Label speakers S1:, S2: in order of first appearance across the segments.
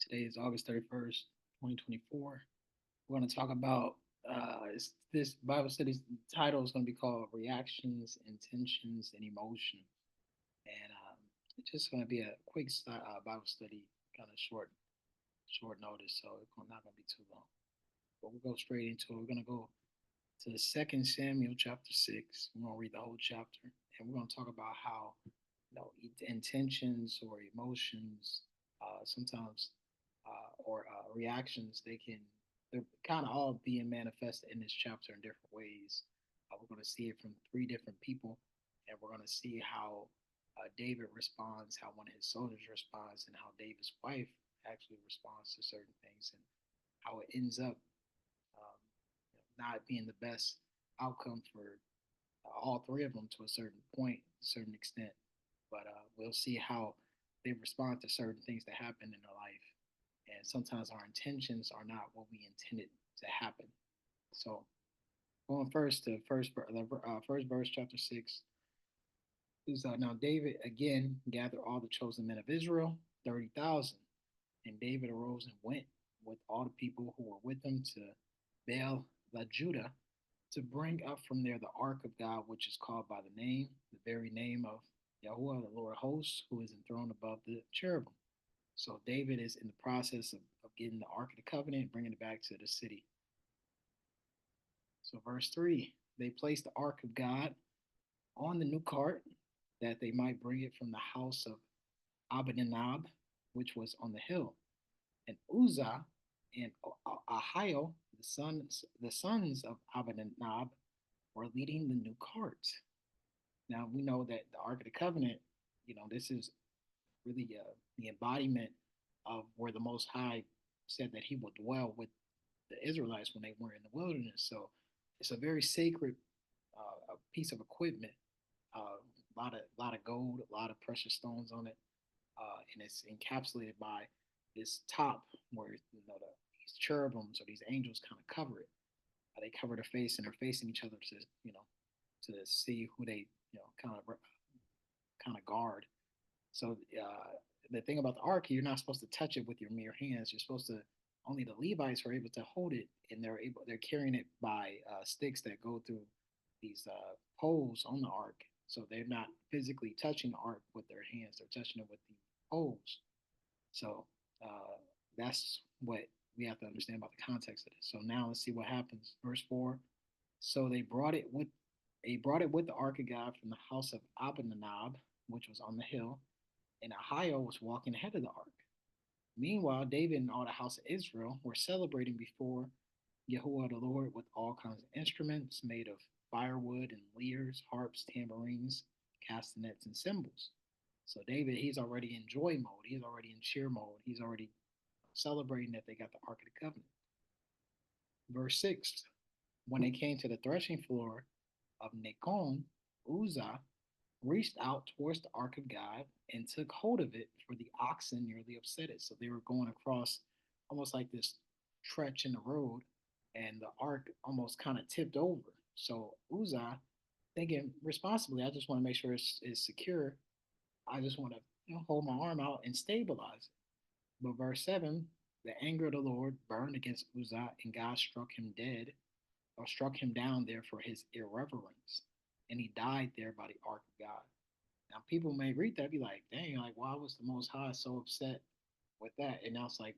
S1: Today is August 31st, 2024. We're going to talk about this Bible study's title is going to be called Reactions, Intentions, and Emotion. And it's just going to be a quick Bible study, kind of short notice, so it's not going to be too long. But we'll go straight into it. We're going to go to the Second Samuel chapter 6. We're going to read the whole chapter, and we're going to talk about how intentions or emotions sometimes or reactions they're kind of all being manifested in this chapter in different ways. We're going to see it from three different people, and we're going to see how David responds, how one of his soldiers responds, and how David's wife actually responds to certain things, and how it ends up not being the best outcome for all three of them to a certain point, a certain extent. But we'll see how they respond to certain things that happen in their life. And sometimes our intentions are not what we intended to happen. So going first to first verse, chapter 6, is now David again gathered all the chosen men of Israel, 30,000. And David arose and went with all the people who were with him to Baal Judah to bring up from there the ark of God, which is called by the name, the very name of Yahuwah, the Lord of hosts, who is enthroned above the cherubim. So David is in the process of getting the Ark of the Covenant, bringing it back to the city. So verse 3, they placed the Ark of God on the new cart that they might bring it from the house of Abinadab, which was on the hill. And Uzzah and Ahio, the sons of Abinadab, were leading the new cart. Now we know that the Ark of the Covenant, this is really the embodiment of where the Most High said that He will dwell with the Israelites when they were in the wilderness. So it's a very sacred a piece of equipment. A lot of gold, a lot of precious stones on it, and it's encapsulated by this top where these cherubims or these angels kind of cover it. They cover their face and they're facing each other to to see who they kind of guard. So the thing about the ark, you're not supposed to touch it with your mere hands. You're supposed to only the Levites are able to hold it, and they're carrying it by sticks that go through these poles on the ark. So they're not physically touching the ark with their hands; they're touching it with the poles. So that's what we have to understand about the context of this. So now let's see what happens. Verse 4. So they brought it with the ark of God from the house of Abinadab, which was on the hill, and Ahio was walking ahead of the ark. Meanwhile, David and all the house of Israel were celebrating before Yahuwah the Lord with all kinds of instruments made of firewood and lyres, harps, tambourines, castanets, and cymbals. So David, he's already in joy mode. He's already in cheer mode. He's already celebrating that they got the Ark of the Covenant. Verse 6, when they came to the threshing floor of Nacon, Uzzah reached out towards the ark of God and took hold of it, for the oxen nearly upset it. So they were going across almost like this stretch in the road, and the ark almost kind of tipped over. So Uzzah, thinking responsibly, I just want to make sure it's secure. I just want to hold my arm out and stabilize it. But verse 7, the anger of the Lord burned against Uzzah, and God struck him dead, or struck him down there for his irreverence. And he died there by the ark of God. Now, people may read that, be like, dang, like, why was the Most High so upset with that? And now it's like,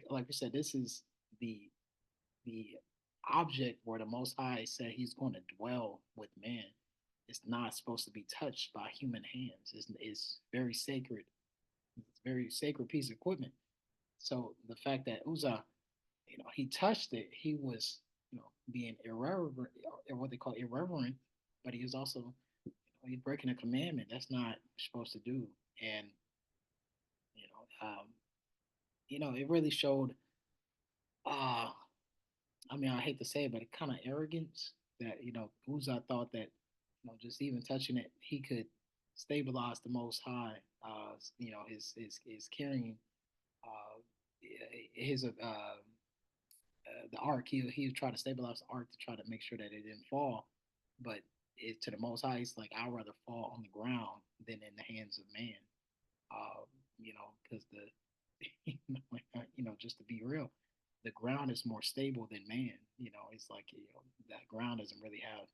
S1: like we said, this is the object where the Most High said He's going to dwell with man. It's not supposed to be touched by human hands. It's very sacred. It's a very sacred piece of equipment. So the fact that Uzzah, he touched it, he was, being irreverent, or what they call irreverent, but he was also, he's breaking a commandment. That's not supposed to do. And you it really showed. Uh, I mean, I hate to say it, but it kind of arrogance that Uzzah thought that just even touching it, he could stabilize the Most High. His carrying uh, his the ark. He would try to stabilize the ark to try to make sure that it didn't fall, but to the Most High, it's like I'd rather fall on the ground than in the hands of man. Because just to be real, the ground is more stable than man. It's like that ground doesn't really have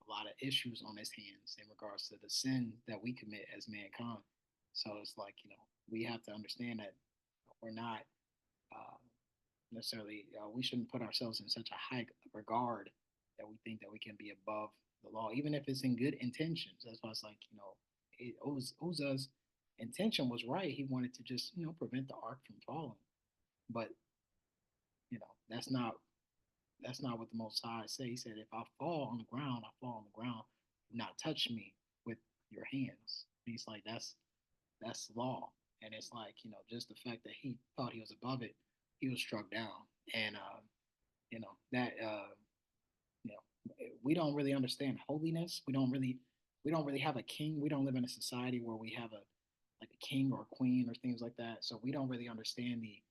S1: a lot of issues on his hands in regards to the sin that we commit as mankind. So it's like we have to understand that we're not uh, necessarily we shouldn't put ourselves in such a high regard that we think that we can be above the law, even if it's in good intentions. That's why it's like Uzzah's intention was right. He wanted to just prevent the ark from falling, but that's not what the Most High said. He said, "If I fall on the ground, I fall on the ground. Do not touch me with your hands." And he's like, "That's law." And it's like just the fact that he thought he was above it, he was struck down. And that you know we don't really understand holiness. We don't really have a king. We don't live in a society where we have a king or a queen or things like that. So we don't really understand the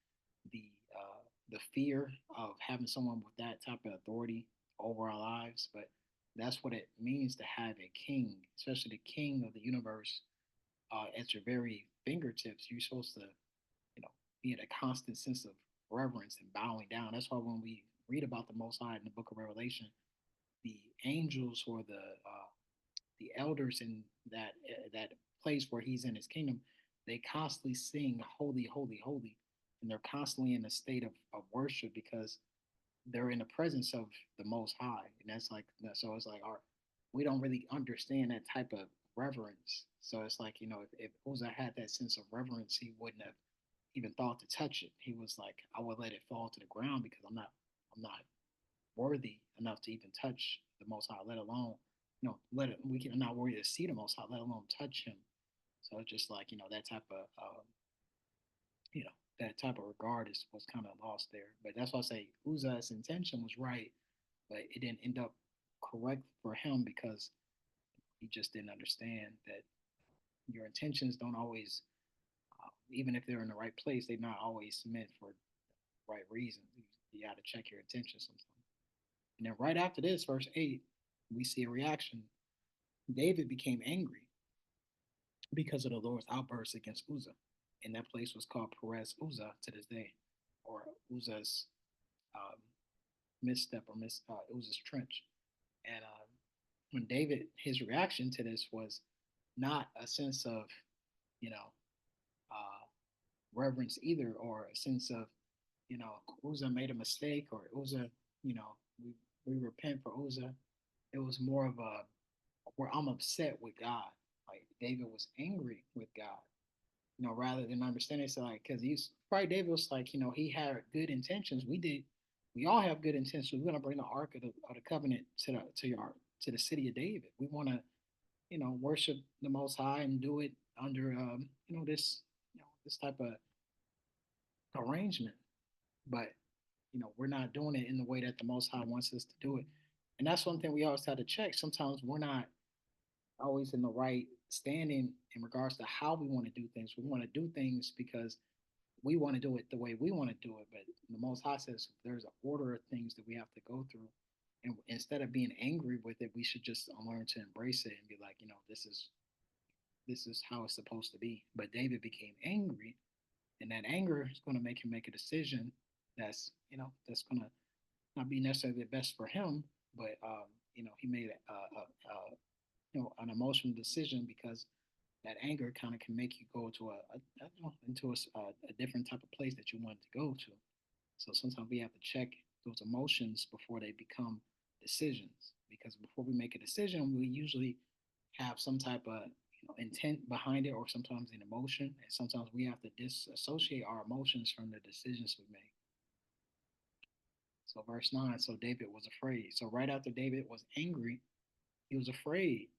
S1: the fear of having someone with that type of authority over our lives. But that's what it means to have a king, especially the king of the universe, at your very fingertips. You're supposed to, be in a constant sense of reverence and bowing down. That's why when we read about the Most High in the Book of Revelation, the angels or the elders in that place where He's in His kingdom, they constantly sing "Holy, Holy, Holy," and they're constantly in a state of worship because they're in the presence of the Most High, and that's like so. It's like our we don't really understand that type of reverence. So it's like if Uzzah had that sense of reverence, he wouldn't have even thought to touch it. He was like, I would let it fall to the ground because I'm not worthy enough to even touch the Most High, let alone let it. We can not worthy to see the Most High, let alone touch Him. So it's just like that type of you know that type of regard is was kind of lost there. But that's why I say Uzzah's intention was right, but it didn't end up correct for him because he just didn't understand that your intentions don't always, even if they're in the right place, they're not always meant for the right reasons. You got to check your intentions sometimes. And then right after this, verse 8, we see a reaction. David became angry because of the Lord's outburst against Uzzah. And that place was called Perez Uzzah to this day, or Uzzah's um, misstep or Uzzah's trench. And when David, his reaction to this was not a sense of, you know, uh, reverence either, or a sense of, Uzzah made a mistake, or Uzzah, you know, we repent for Uzzah. It was more of a where I'm upset with God. Like David was angry with God, rather than understanding. So like, because he's probably David was like, he had good intentions. We all have good intentions. We're gonna bring the ark of the covenant to the city of David. We want to, worship the Most High and do it under, this type of arrangement. But we're not doing it in the way that the Most High wants us to do it. And that's one thing we always have to check. Sometimes we're not always in the right standing in regards to how we want to do things. We want to do things because we want to do it the way we want to do it. But the Most High says there's an order of things that we have to go through. And instead of being angry with it, we should just learn to embrace it and be like, this is how it's supposed to be. But David became angry, and that anger is going to make him make a decision that's going to not be necessarily the best for him, but he made an emotional decision because that anger kind of can make you go to a different type of place that you wanted to go to. So sometimes we have to check those emotions before they become decisions. Because before we make a decision, we usually have some type of intent behind it, or sometimes an emotion, and sometimes we have to disassociate our emotions from the decisions we make. So verse 9, so David was afraid. So right after David was angry, he was afraid.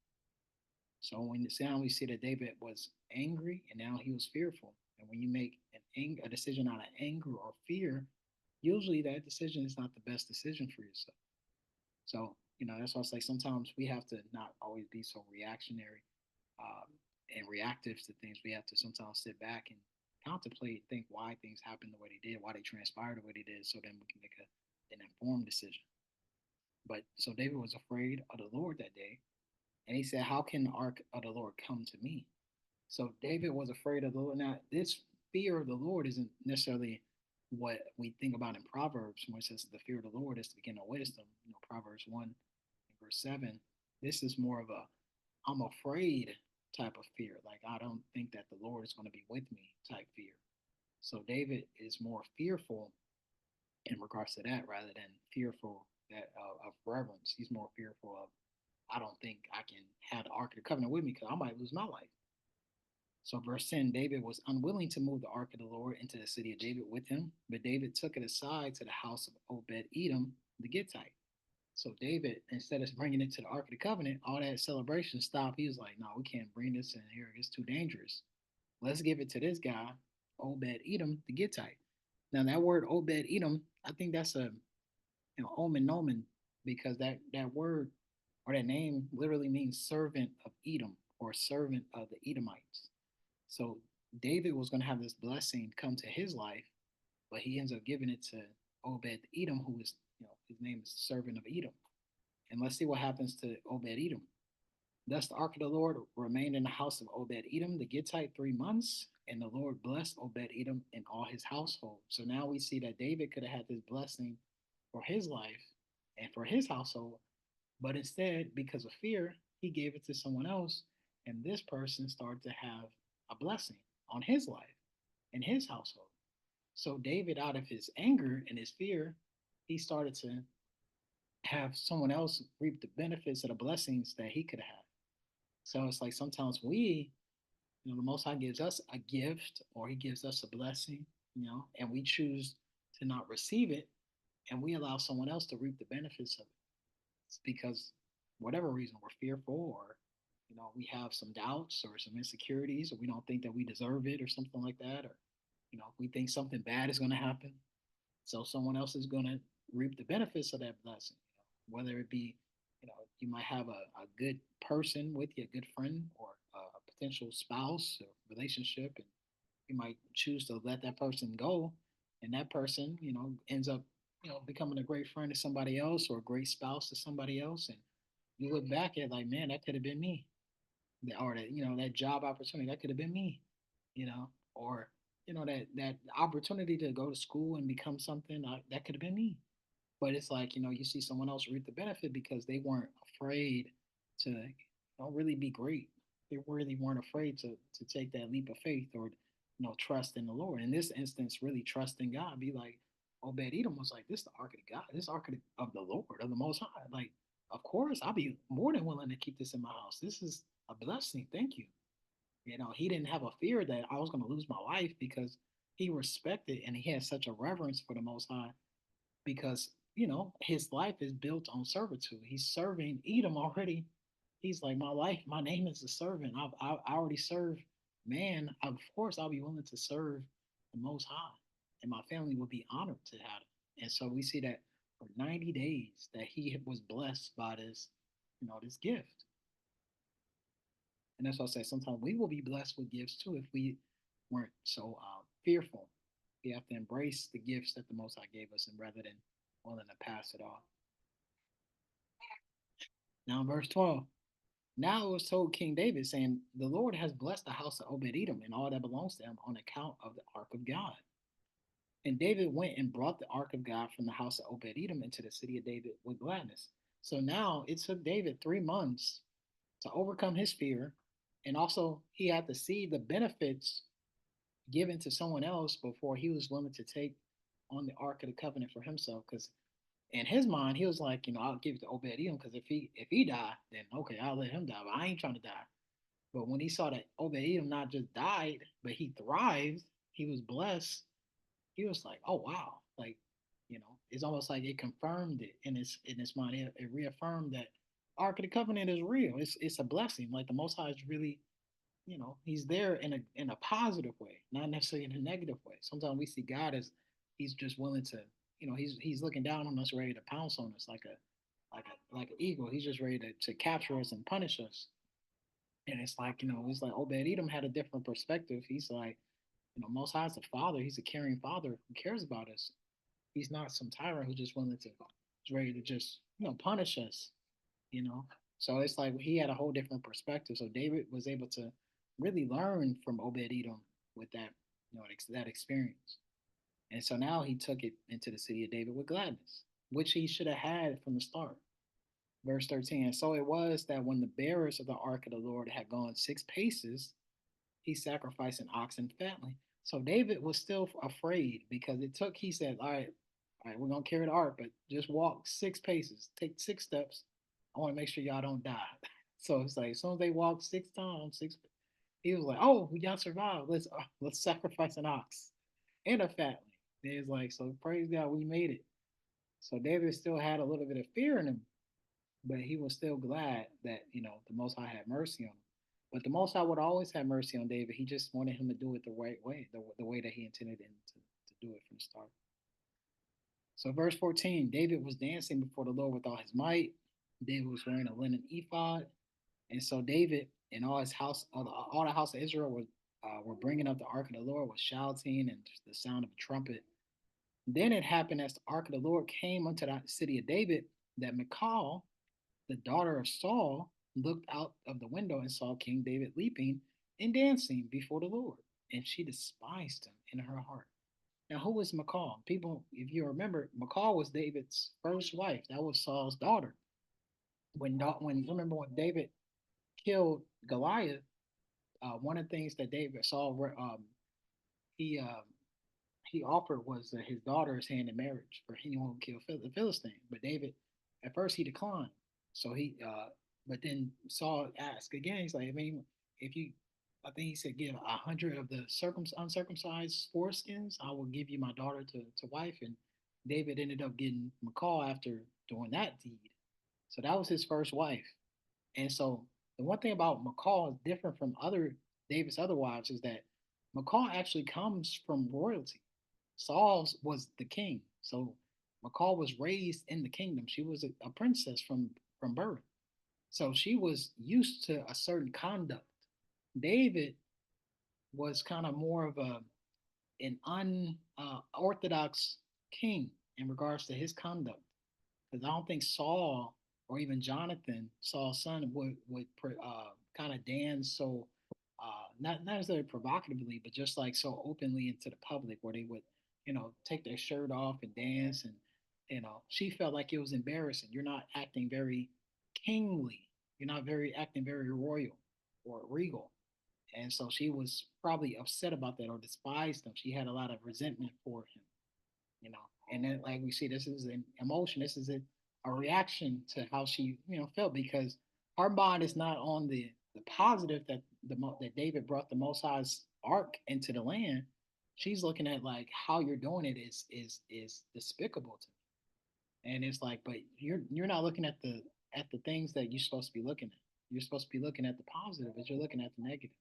S1: So when now we see that David was angry and now he was fearful. And when you make a decision out of anger or fear, usually that decision is not the best decision for yourself. So, that's why I say sometimes we have to not always be so reactionary um, and reactive to things. We have to sometimes sit back and contemplate, think why things happened the way they did, why they transpired the way they did, so then we can make an informed decision. But so David was afraid of the Lord that day, and he said, "How can the ark of the Lord come to me?" So David was afraid of the Lord. Now, this fear of the Lord isn't necessarily what we think about in Proverbs when it says the fear of the Lord is the beginning of wisdom. Proverbs 1 verse 7. This is more of a I'm afraid type of fear. Like I don't think that the Lord is going to be with me type fear. So David is more fearful in regards to that rather than fearful of reverence. He's more fearful of I don't think I can have the Ark of the Covenant with me because I might lose my life. So, verse 10, David was unwilling to move the ark of the Lord into the city of David with him, but David took it aside to the house of Obed Edom the Gittite. So, David, instead of bringing it to the Ark of the Covenant, all that celebration stopped. He was like, no, we can't bring this in here. It's too dangerous. Let's give it to this guy, Obed Edom the Gittite. Now, that word Obed Edom, I think that's a omen nomen because that word or that name literally means servant of Edom or servant of the Edomites. So David was going to have this blessing come to his life, but he ends up giving it to Obed Edom, who is, his name is servant of Edom. And let's see what happens to Obed Edom. Thus the ark of the Lord remained in the house of Obed Edom the Gittite 3 months, and the Lord blessed Obed Edom and all his household. So now we see that David could have had this blessing for his life and for his household, but instead, because of fear, he gave it to someone else, and this person started to have a blessing on his life and his household. So David, out of his anger and his fear, he started to have someone else reap the benefits of the blessings that he could have. So it's like sometimes the Most High gives us a gift or He gives us a blessing, and we choose to not receive it, and we allow someone else to reap the benefits of it. It's because whatever reason we're fearful or we have some doubts or some insecurities or we don't think that we deserve it or something like that or we think something bad is going to happen, so someone else is going to reap the benefits of that blessing, whether it be you might have a good person with you, a good friend or a potential spouse or relationship, and you might choose to let that person go, and that person ends up becoming a great friend to somebody else or a great spouse to somebody else, and you look back at like, man, that could have been me, or that that job opportunity that could have been me, or that opportunity to go to school and become something that could have been me. But it's like you see someone else reap the benefit because they weren't afraid to really be great. They really weren't afraid to take that leap of faith or trust in the Lord. In this instance, really trust in God. Be like Obed Edom was like, this is the ark of God, this ark of the Lord, of the Most High. Like, of course, I'll be more than willing to keep this in my house. This is a blessing. Thank you. He didn't have a fear that I was going to lose my life because he respected and he had such a reverence for the Most High because his life is built on servitude. He's serving Edom already. He's like, my life, my name is a servant. I already serve man. Of course, I'll be willing to serve the Most High, and my family will be honored to have it. And so we see that for 90 days that he was blessed by this, this gift. And that's why I say sometimes we will be blessed with gifts too if we weren't so fearful. We have to embrace the gifts that the Most High gave us, and rather than willing to pass it off. Now, in verse 12, now it was told King David, saying, the Lord has blessed the house of Obed Edom and all that belongs to him on account of the ark of God. And David went and brought the ark of God from the house of Obed Edom into the city of David with gladness. So now it took David 3 months to overcome his fear. And also, he had to see the benefits given to someone else before he was willing to take on the Ark of the Covenant for himself. Because in his mind, he was like, I'll give it to Obed Edom because if he die, then okay, I'll let him die. But I ain't trying to die. But when he saw that Obed Edom not just died, but he thrived, he was blessed. He was like, oh wow, like it's almost like it confirmed it in his mind. It reaffirmed that Ark of the Covenant is real. It's a blessing. Like the Most High is really he's there in a positive way, not necessarily in a negative way. Sometimes we see God as he's just willing to, he's looking down on us, ready to pounce on us like an eagle. He's just ready to capture us and punish us. And it's like Obed Edom had a different perspective. He's like, Most High is a father. He's a caring father who cares about us. He's not some tyrant who's just willing to, is ready to just, punish us, you know. So it's like he had a whole different perspective. So David was able to really learn from Obed Edom with that, that experience. And so now he took it into the city of David with gladness, which he should have had from the start. Verse 13. And so it was that when the bearers of the ark of the Lord had gone 6 paces, he sacrificed an ox and fatling. So David was still afraid because it took, he said, all right, we're going to carry the ark, but just walk 6 paces, take 6 steps. I want to make sure y'all don't die. So it's like, as soon as they walked 6 times, he was like, oh, we got to survive. Let's sacrifice an ox and a fatling. And it's like, so praise God, we made it. So David still had a little bit of fear in him, but he was still glad that the Most High had mercy on him. But the Most High would always have mercy on David. He just wanted him to do it the right way, the way that he intended him to do it from the start. So verse 14, David was dancing before the Lord with all his might. David was wearing a linen ephod, and so David and all his house, all the house of Israel were bringing up the ark of the Lord with shouting and the sound of a trumpet. Then it happened as the ark of the Lord came unto the city of David that Michal, the daughter of Saul, looked out of the window and saw King David leaping and dancing before the Lord, and she despised him in her heart. Now, who was Michal? People, if you remember, Michal was David's first wife. That was Saul's daughter. When remember when David killed Goliath, one of the things that David Saul he he offered was his daughter's hand in marriage for anyone who killed the Philistine. But David, at first, he declined. So but then Saul asked again. He's like, I mean, if you, I think he said, give 100 of the uncircumcised foreskins, I will give you my daughter to wife. And David ended up getting Michal after doing that deed. So that was his first wife. And so the one thing about Michal is different from other David's other wives is that Michal actually comes from royalty. Saul's was the king. So Michal was raised in the kingdom. She was a princess from birth. So she was used to a certain conduct. David was kind of more of an unorthodox king in regards to his conduct. Because I don't think Saul or even Jonathan, Saul's son, would kind of dance so not necessarily provocatively, but just like so openly into the public, where they would take their shirt off and dance, and she felt like it was embarrassing. You're not acting very kingly. You're not very acting very royal or regal. And so she was probably upset about that or despised him. She had a lot of resentment for him, you know. And then, like we see, this is an emotion. This is a reaction to how she, felt because her mind is not on the positive that that David brought the Most High's ark into the land. She's looking at like how you're doing it is despicable to me. And it's like, but you're not looking at the things that you're supposed to be looking at. You're supposed to be looking at the positive, but you're looking at the negative.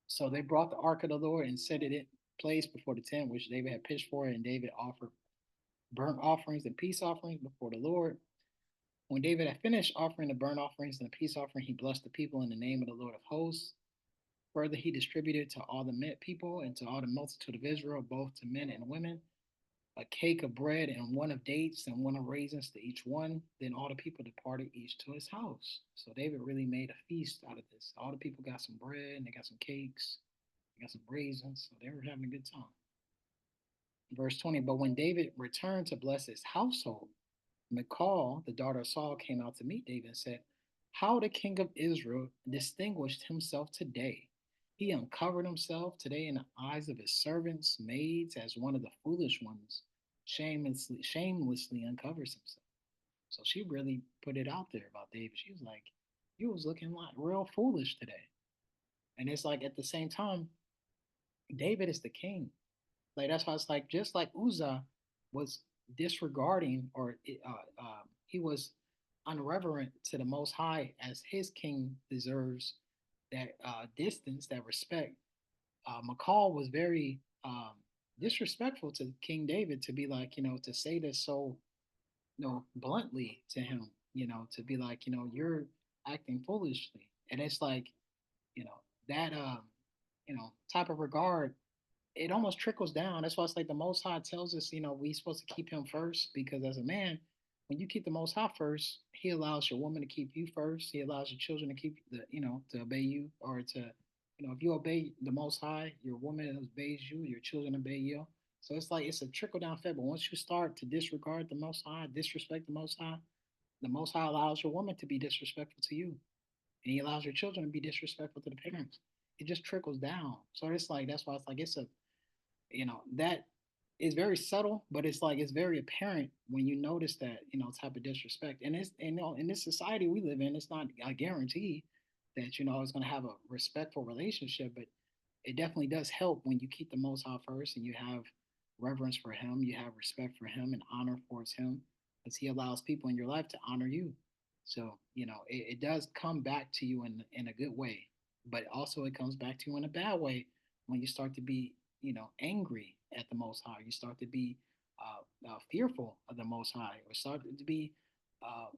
S1: So they brought the ark of the Lord and set it in place before the tent which David had pitched for, and David offered burnt offerings and peace offerings before the Lord. When David had finished offering the burnt offerings and the peace offering, he blessed the people in the name of the Lord of hosts. Further, he distributed to all the people and to all the multitude of Israel, both to men and women, a cake of bread and one of dates and one of raisins to each one. Then all the people departed, each to his house. So David really made a feast out of this. All the people got some bread and they got some cakes, they got some raisins. So they were having a good time. Verse 20, but when David returned to bless his household, Michal, the daughter of Saul, came out to meet David and said, how the king of Israel distinguished himself today. He uncovered himself today in the eyes of his servants, maids, as one of the foolish ones shamelessly uncovers himself. So she really put it out there about David. She was like, you was looking like real foolish today. And it's like at the same time, David is the king. Like that's why it's like just like Uzzah was disregarding or he was unreverent to the Most High as his king deserves that distance, that respect. Michal was very disrespectful to King David to be like, to say this so, bluntly to him, to be like, you're acting foolishly. And it's like, that, type of regard, it almost trickles down. That's why it's like the Most High tells us, we supposed to keep him first because as a man, when you keep the Most High first, he allows your woman to keep you first. He allows your children to keep to obey you or to If you obey the Most High, your woman obeys you, your children obey you. So it's like it's a trickle down effect. But once you start to disregard the Most High, disrespect the Most High allows your woman to be disrespectful to you, and He allows your children to be disrespectful to the parents. It just trickles down. So it's like that's why it's like it's a that is very subtle, but it's like it's very apparent when you notice that type of disrespect. And it's in this society we live in, it's not a guarantee that it's going to have a respectful relationship, but it definitely does help when you keep the Most High first and you have reverence for Him, you have respect for Him and honor towards Him, because He allows people in your life to honor you. So it does come back to you in a good way, but also it comes back to you in a bad way when you start to be angry at the Most High. You start to be fearful of the Most High, or start to be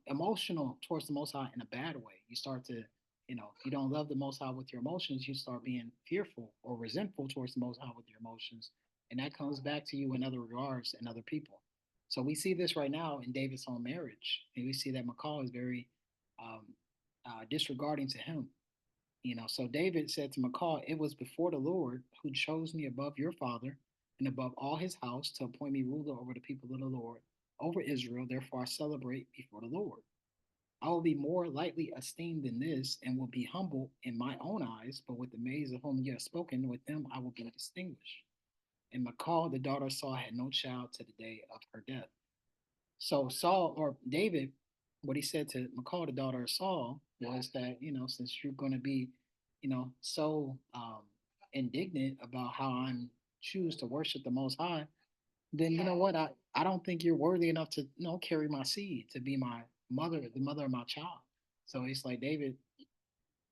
S1: emotional towards the Most High in a bad way. You start to you don't love the Most High with your emotions, you start being fearful or resentful towards the Most High with your emotions. And that comes back to you in other regards and other people. So we see this right now in David's own marriage. And we see that Michal is very um, disregarding to him. So David said to Michal, "It was before the Lord who chose me above your father and above all his house to appoint me ruler over the people of the Lord, over Israel. Therefore I celebrate before the Lord. I will be more lightly esteemed than this, and will be humble in my own eyes. But with the maids of whom you have spoken, with them I will be distinguished." And Michal, the daughter of Saul, had no child to the day of her death. So Saul or David, what he said to Michal, the daughter of Saul, was that since you're going to be, so indignant about how I'm choose to worship the Most High, then you know what I don't think you're worthy enough to carry my seed, to be my mother, the mother of my child. So it's like David,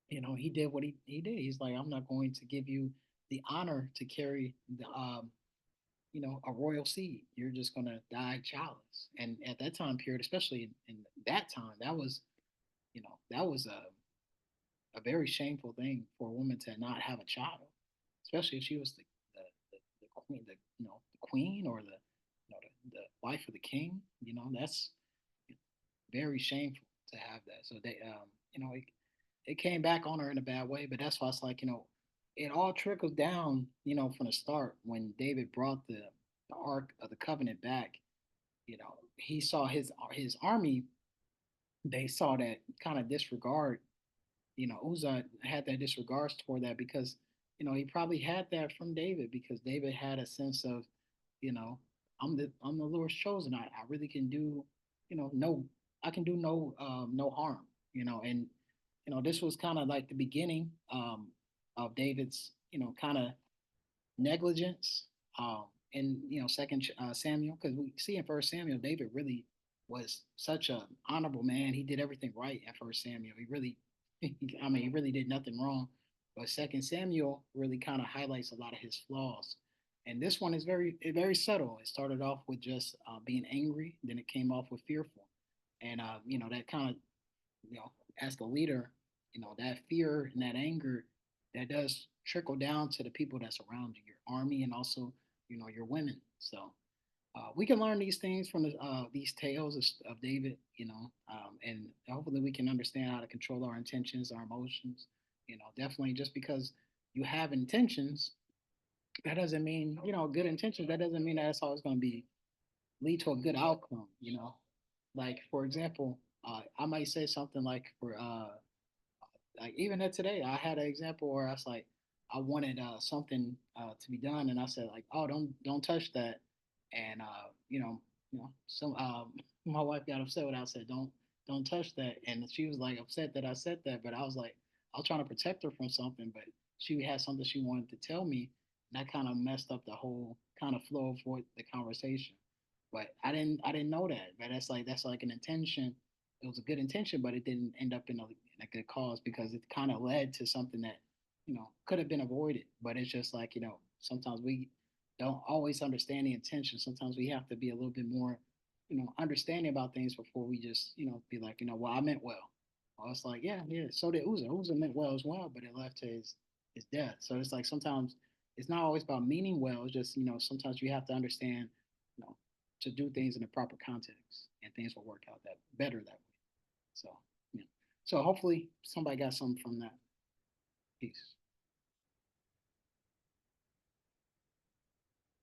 S1: he did what he did. He's like, I'm not going to give you the honor to carry the a royal seed. You're just gonna die childless. And at that time period, especially in that time, that was a very shameful thing for a woman to not have a child, especially if she was the queen, the queen, or the wife of the king. That's very shameful to have that. So they, it came back on her in a bad way. But that's why it's like it all trickles down, from the start when David brought the Ark of the Covenant back. He saw his army. They saw that kind of disregard. Uzzah had that disregards toward that because he probably had that from David, because David had a sense of you know I'm the Lord's chosen. I really can do no, I can do no harm. And this was kind of like the beginning of David's kind of negligence in Second Samuel, because we see in First Samuel David really was such an honorable man. He did everything right at First Samuel. He really, I mean, he really did nothing wrong. But Second Samuel really kind of highlights a lot of his flaws. And this one is very subtle. It started off with just being angry, then it came off with fearful, and that kind of as the leader, that fear and that anger, that does trickle down to the people that's around you, your army, and also, your women. So we can learn these things from these tales of David, and hopefully we can understand how to control our intentions, our emotions. Definitely, just because you have intentions, that doesn't mean, good intentions. That doesn't mean that it's always going to be lead to a good outcome. Like for example, I might say something like for like even today, I had an example where I was like, I wanted something to be done, and I said like, oh, don't touch that, and some my wife got upset when I said don't touch that, and she was like upset that I said that, but I was like, I was trying to protect her from something, but she had something she wanted to tell me, and that kind of messed up the whole kind of flow of what the conversation. But I didn't know that, but that's like an intention. It was a good intention, but it didn't end up in a good cause, because it kind of led to something that could have been avoided. But it's just like sometimes we don't always understand the intention. Sometimes we have to be a little bit more understanding about things before we just be like well, I meant well. Well, it's like yeah, so did Uzzah. Uzzah meant well as well, but it led to his death. So it's like sometimes it's not always about meaning well. It's just sometimes you have to understand you know to do things in the proper context, and things will work out that better that way. So, yeah. So hopefully somebody got something from that piece.